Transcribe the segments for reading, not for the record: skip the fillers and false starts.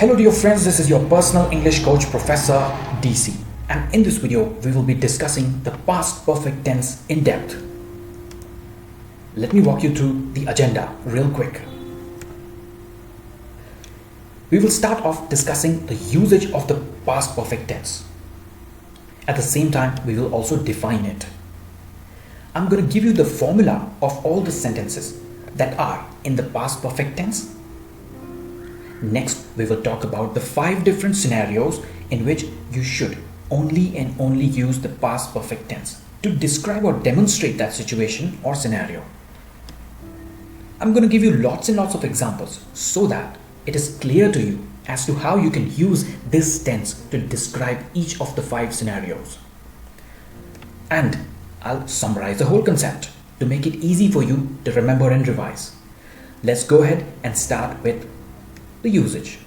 Hello dear friends, this is your personal English coach Professor DC, and in this video we will be discussing the past perfect tense in depth. Let me walk you through the agenda real quick. We will start off discussing the usage of the past perfect tense. At the same time, we will also define it. I'm going to give you the formula of all the sentences that are in the past perfect tense. Next, we will talk about the 5 different scenarios in which you should only and only use the past perfect tense to describe or demonstrate that situation or scenario. I'm going to give you lots and lots of examples so that it is clear to you as to how you can use this tense to describe each of the 5 scenarios. And I'll summarize the whole concept to make it easy for you to remember and revise. Let's go ahead and start with the usage.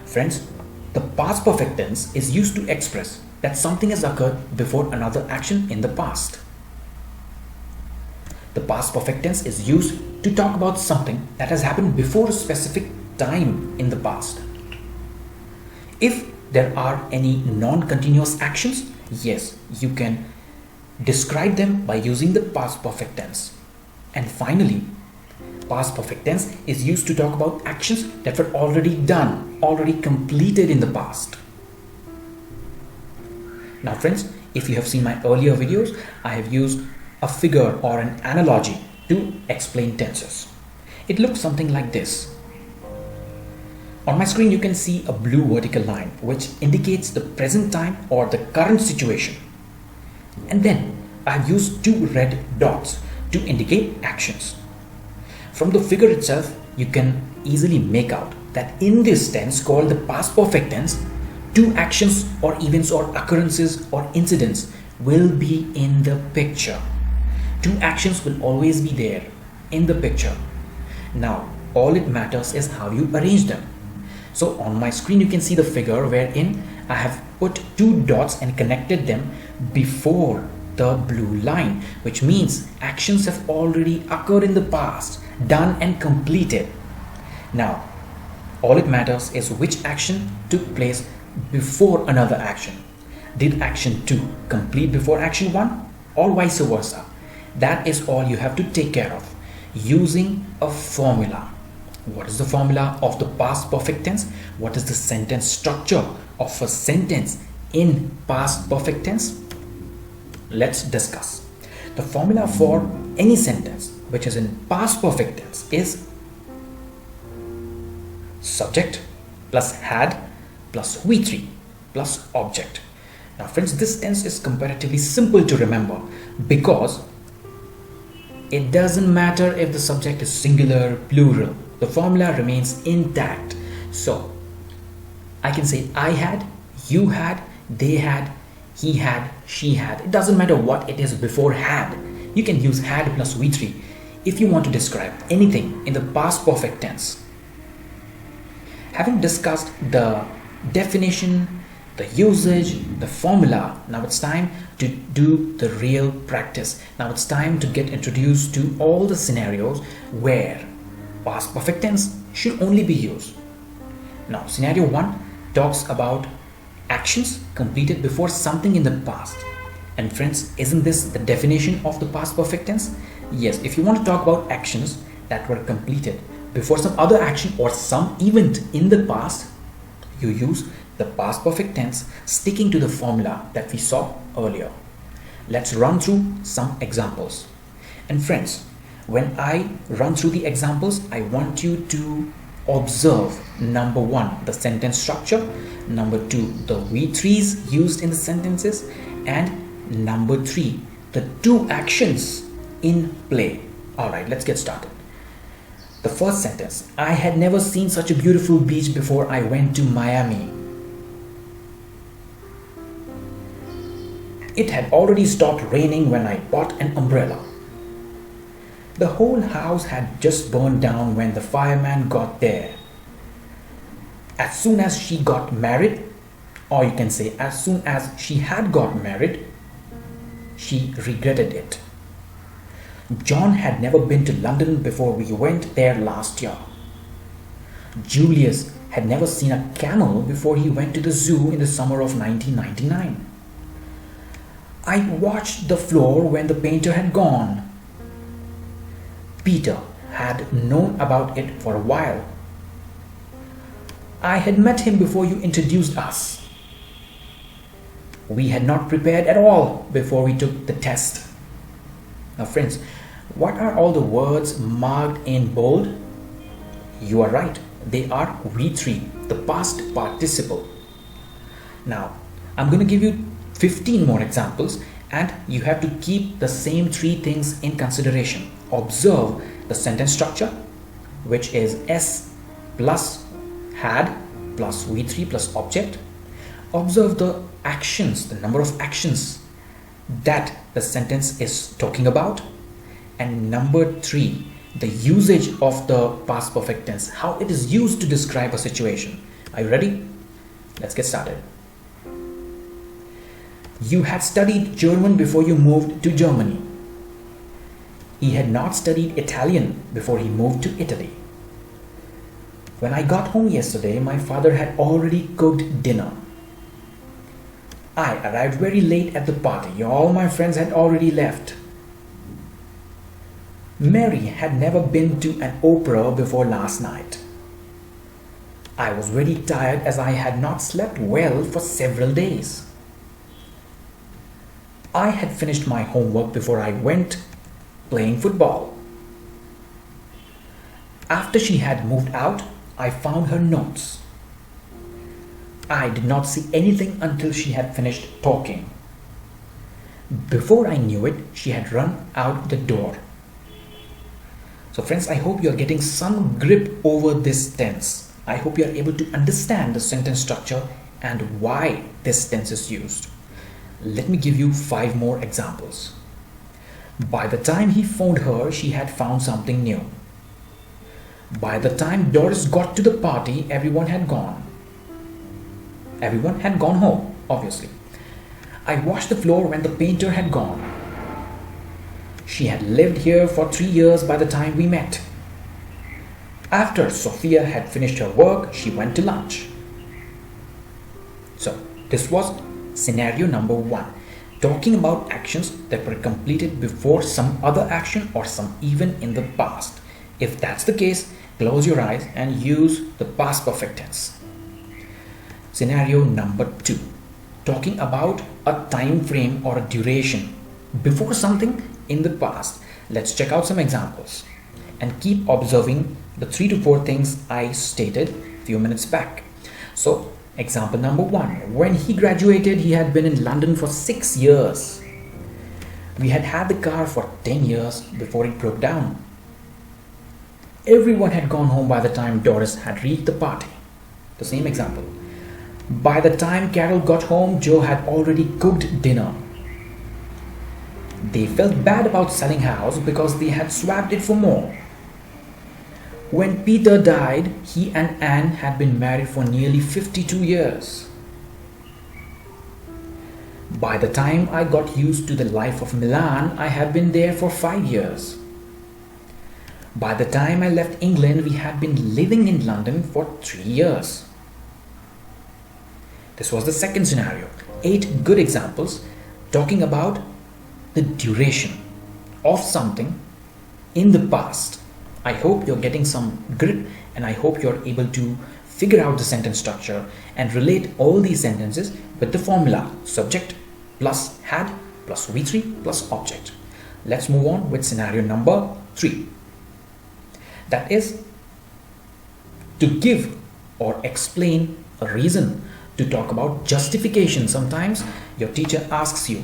Friends, the past perfect tense is used to express that something has occurred before another action in the past. The past perfect tense is used to talk about something that has happened before a specific time in the past. If there are any non-continuous actions, yes, you can describe them by using the past perfect tense. And finally, past perfect tense is used to talk about actions that were already done, already completed in the past. Now friends, if you have seen my earlier videos, I have used a figure or an analogy to explain tenses. It looks something like this. On my screen you can see a blue vertical line which indicates the present time or the current situation. And then I have used 2 red dots to indicate actions. From the figure itself, you can easily make out that in this tense called the past perfect tense, 2 actions or events or occurrences or incidents will be in the picture. 2 actions will always be there in the picture. Now, all it matters is how you arrange them. So on my screen, you can see the figure wherein I have put 2 dots and connected them before the blue line, which means actions have already occurred in the past, done and completed. Now, all it matters is which action took place before another action. Did action 2 complete before action 1 or vice versa? That is all you have to take care of using a formula. What is the formula of the past perfect tense? What is the sentence structure of a sentence in past perfect tense? Let's discuss. The formula for any sentence which is in past perfect tense is subject plus had plus we3 plus object. Now friends, this tense is comparatively simple to remember because it doesn't matter if the subject is singular, plural. The formula remains intact. So I can say I had, you had, they had, he had, she had. It doesn't matter what it is before had. You can use had plus we3 if you want to describe anything in the past perfect tense. Having discussed the definition, the usage, the formula, now it's time to do the real practice. Now it's time to get introduced to all the scenarios where past perfect tense should only be used. Now scenario 1 talks about actions completed before something in the past. And friends, isn't this the definition of the past perfect tense? Yes, if you want to talk about actions that were completed before some other action or some event in the past, you use the past perfect tense sticking to the formula that we saw earlier. Let's run through some examples. And friends, when I run through the examples, I want you to observe number 1, the sentence structure, number 2, the V3s used in the sentences, and number 3, the 2 actions in play. Alright, let's get started. The first sentence, I had never seen such a beautiful beach before I went to Miami. It had already stopped raining when I bought an umbrella. The whole house had just burned down when the fireman got there. As soon as she got married, or you can say as soon as she had got married, she regretted it. John had never been to London before we went there last year. Julius had never seen a camel before he went to the zoo in the summer of 1999. I watched the floor when the painter had gone. Peter had known about it for a while. I had met him before you introduced us. We had not prepared at all before we took the test. Now friends, what are all the words marked in bold? You are right, they are we three, the past participle. Now, I'm going to give you 15 more examples and you have to keep the same three things in consideration. Observe the sentence structure, which is S plus had plus V3 plus object. Observe the actions, the number of actions that the sentence is talking about. And number 3, the usage of the past perfect tense, how it is used to describe a situation. Are you ready? Let's get started. You had studied German before you moved to Germany. He had not studied Italian before he moved to Italy. When I got home yesterday, my father had already cooked dinner. I arrived very late at the party. All my friends had already left. Mary had never been to an opera before last night. I was very tired as I had not slept well for several days. I had finished my homework before I went playing football. After she had moved out, I found her notes. I did not see anything until she had finished talking. Before I knew it, she had run out the door. So friends, I hope you are getting some grip over this tense. I hope you are able to understand the sentence structure and why this tense is used. Let me give you 5 more examples. By the time he phoned her, she had found something new. By the time Doris got to the party, everyone had gone. Everyone had gone home, obviously. I washed the floor when the painter had gone. She had lived here for 3 years by the time we met. After Sophia had finished her work, she went to lunch. So, this was scenario number 1, talking about actions that were completed before some other action or some event in the past. If that's the case, close your eyes and use the past perfect tense. Scenario number 2, talking about a time frame or a duration before something in the past. Let's check out some examples and keep observing the 3 to 4 things I stated a few minutes back. So, example number 1, when he graduated, he had been in London for 6 years. We had had the car for 10 years before it broke down. Everyone had gone home by the time Doris had reached the party. The same example. By the time Carol got home, Joe had already cooked dinner. They felt bad about selling house because they had swapped it for more. When Peter died, he and Anne had been married for nearly 52 years. By the time I got used to the life of Milan, I had been there for 5 years. By the time I left England, we had been living in London for 3 years. This was the second scenario. 8 good examples talking about the duration of something in the past. I hope you're getting some grip and I hope you're able to figure out the sentence structure and relate all these sentences with the formula subject plus had plus V3 plus object. Let's move on with scenario number 3. That is to give or explain a reason, to talk about justification. Sometimes your teacher asks you,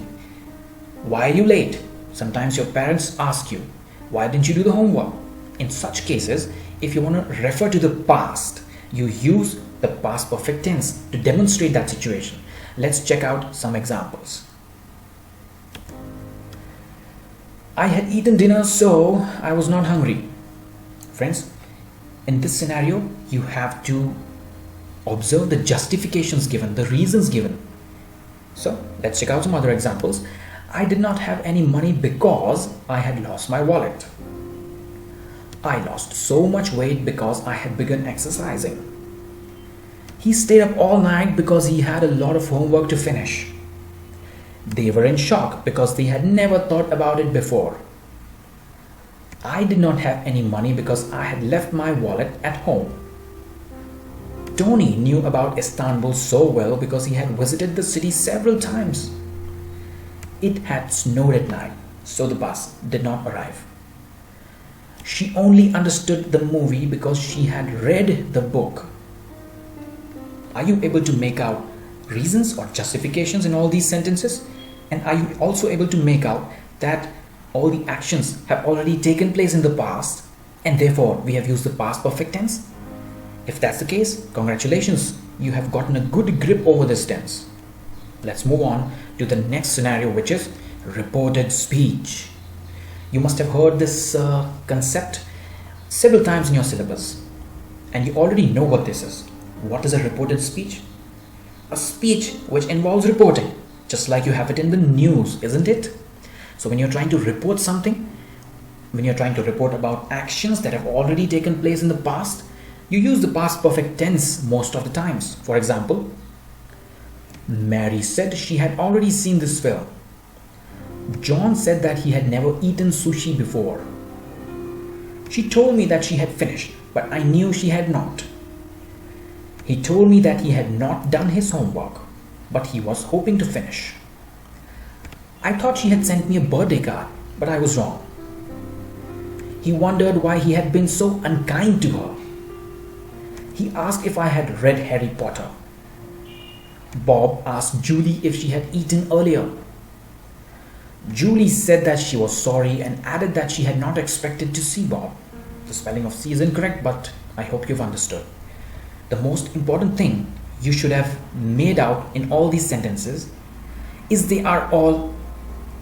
why are you late? Sometimes your parents ask you, why didn't you do the homework? In such cases, if you want to refer to the past, you use the past perfect tense to demonstrate that situation. Let's check out some examples. I had eaten dinner, so I was not hungry. Friends, in this scenario, you have to observe the justifications given, the reasons given. So, let's check out some other examples. I did not have any money because I had lost my wallet. I lost so much weight because I had begun exercising. He stayed up all night because he had a lot of homework to finish. They were in shock because they had never thought about it before. I did not have any money because I had left my wallet at home. Tony knew about Istanbul so well because he had visited the city several times. It had snowed at night, so the bus did not arrive. She only understood the movie because she had read the book. Are you able to make out reasons or justifications in all these sentences? And are you also able to make out that all the actions have already taken place in the past and therefore we have used the past perfect tense? If that's the case, congratulations, you have gotten a good grip over this tense. Let's move on to the next scenario, which is reported speech. You must have heard this concept several times in your syllabus, and you already know what this is. What is a reported speech? A speech which involves reporting, just like you have it in the news, isn't it? So when you're trying to report something, when you're trying to report about actions that have already taken place in the past, you use the past perfect tense most of the times. For example, Mary said she had already seen this film. John said that he had never eaten sushi before. She told me that she had finished, but I knew she had not. He told me that he had not done his homework, but he was hoping to finish. I thought she had sent me a birthday card, but I was wrong. He wondered why he had been so unkind to her. He asked if I had read Harry Potter. Bob asked Julie if she had eaten earlier. Julie said that she was sorry and added that she had not expected to see Bob. The spelling of C is incorrect, but I hope you've understood. The most important thing you should have made out in all these sentences is they are all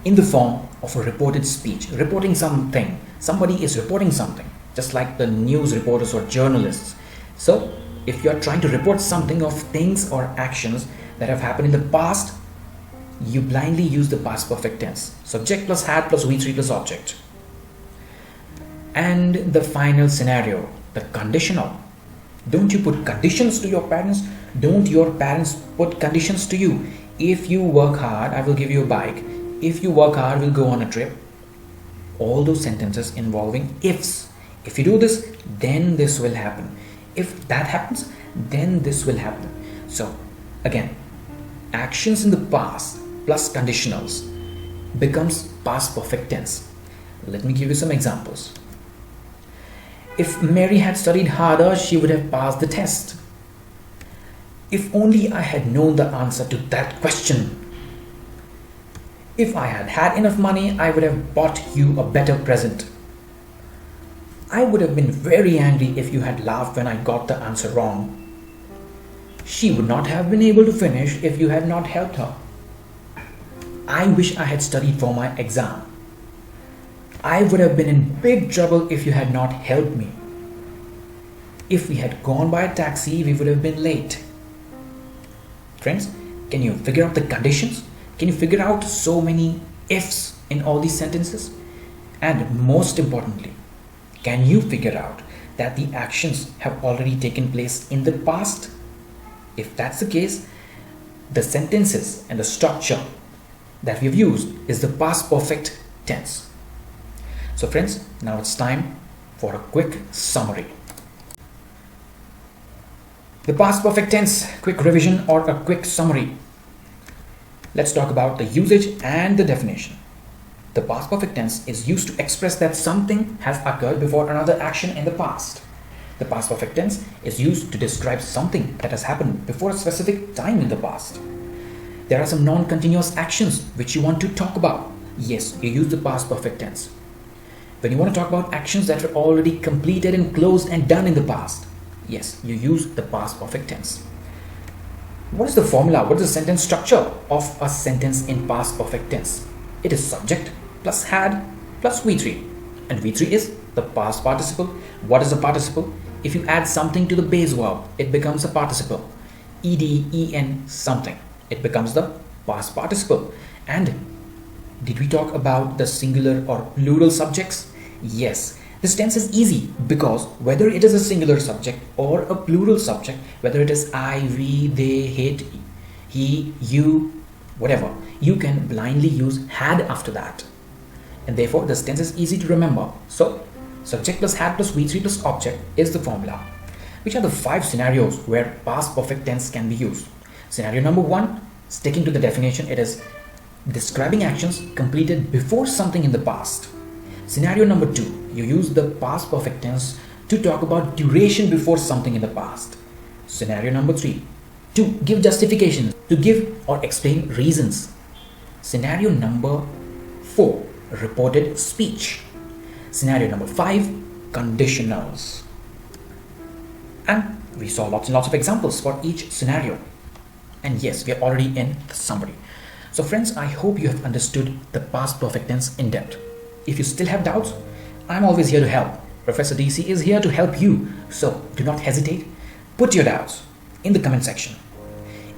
in the form of a reported speech, reporting something. Somebody is reporting something, just like the news reporters or journalists. So, if you are trying to report something of things or actions that have happened in the past, you blindly use the past perfect tense. Subject plus had plus V3 plus object. And the final scenario, the conditional. Don't you put conditions to your parents? Don't your parents put conditions to you? If you work hard, I will give you a bike. If you work hard, we'll go on a trip. All those sentences involving ifs. If you do this, then this will happen. If that happens, then this will happen. So, again, actions in the past plus conditionals becomes past perfect tense. Let me give you some examples. If Mary had studied harder, she would have passed the test. If only I had known the answer to that question. If I had had enough money, I would have bought you a better present. I would have been very angry if you had laughed when I got the answer wrong. She would not have been able to finish if you had not helped her. I wish I had studied for my exam. I would have been in big trouble if you had not helped me. If we had gone by a taxi, we would have been late. Friends, can you figure out the conditions? Can you figure out so many ifs in all these sentences? And most importantly, can you figure out that the actions have already taken place in the past? If that's the case, the sentences and the structure that we've used is the past perfect tense. So friends, now it's time for a quick summary. The past perfect tense, quick revision or a quick summary. Let's talk about the usage and the definition. The past perfect tense is used to express that something has occurred before another action in the past. The past perfect tense is used to describe something that has happened before a specific time in the past. There are some non-continuous actions which you want to talk about. Yes, you use the past perfect tense. When you want to talk about actions that were already completed and closed and done in the past, yes, you use the past perfect tense. What is the formula? What is the sentence structure of a sentence in past perfect tense? It is subject plus had plus V3. And V3 is the past participle. What is the participle? If you add something to the base verb, it becomes a participle. Ed, en, something. It becomes the past participle. And did we talk about the singular or plural subjects? Yes, This tense is easy because whether it is a singular subject or a plural subject, whether it is I, we, they, it, he, you, whatever, you can blindly use had after that. And therefore this tense is easy to remember. So subject plus had plus V3 plus object is the formula. Which are the 5 scenarios where past perfect tense can be used? Scenario number 1, sticking to the definition, it is describing actions completed before something in the past. Scenario number 2, you use the past perfect tense to talk about duration before something in the past. Scenario number 3, to give justifications, to give or explain reasons. Scenario number 4, reported speech. Scenario number 5, conditionals. And we saw lots and lots of examples for each scenario. And yes, we are already in the summary. So friends, I hope you have understood the past perfect tense in depth. If you still have doubts, I'm always here to help. Professor DC is here to help you. So do not hesitate. Put your doubts in the comment section.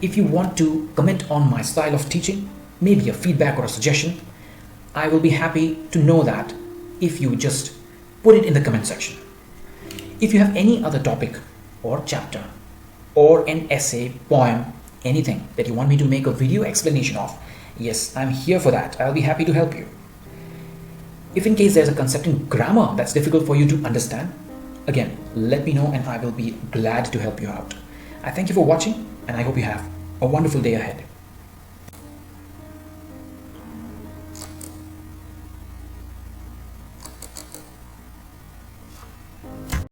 If you want to comment on my style of teaching, maybe a feedback or a suggestion, I will be happy to know that if you just put it in the comment section. If you have any other topic or chapter or an essay, poem, anything that you want me to make a video explanation of, yes, I'm here for that. I'll be happy to help you. If in case there's a concept in grammar that's difficult for you to understand, again, let me know and I will be glad to help you out. I thank you for watching and I hope you have a wonderful day ahead.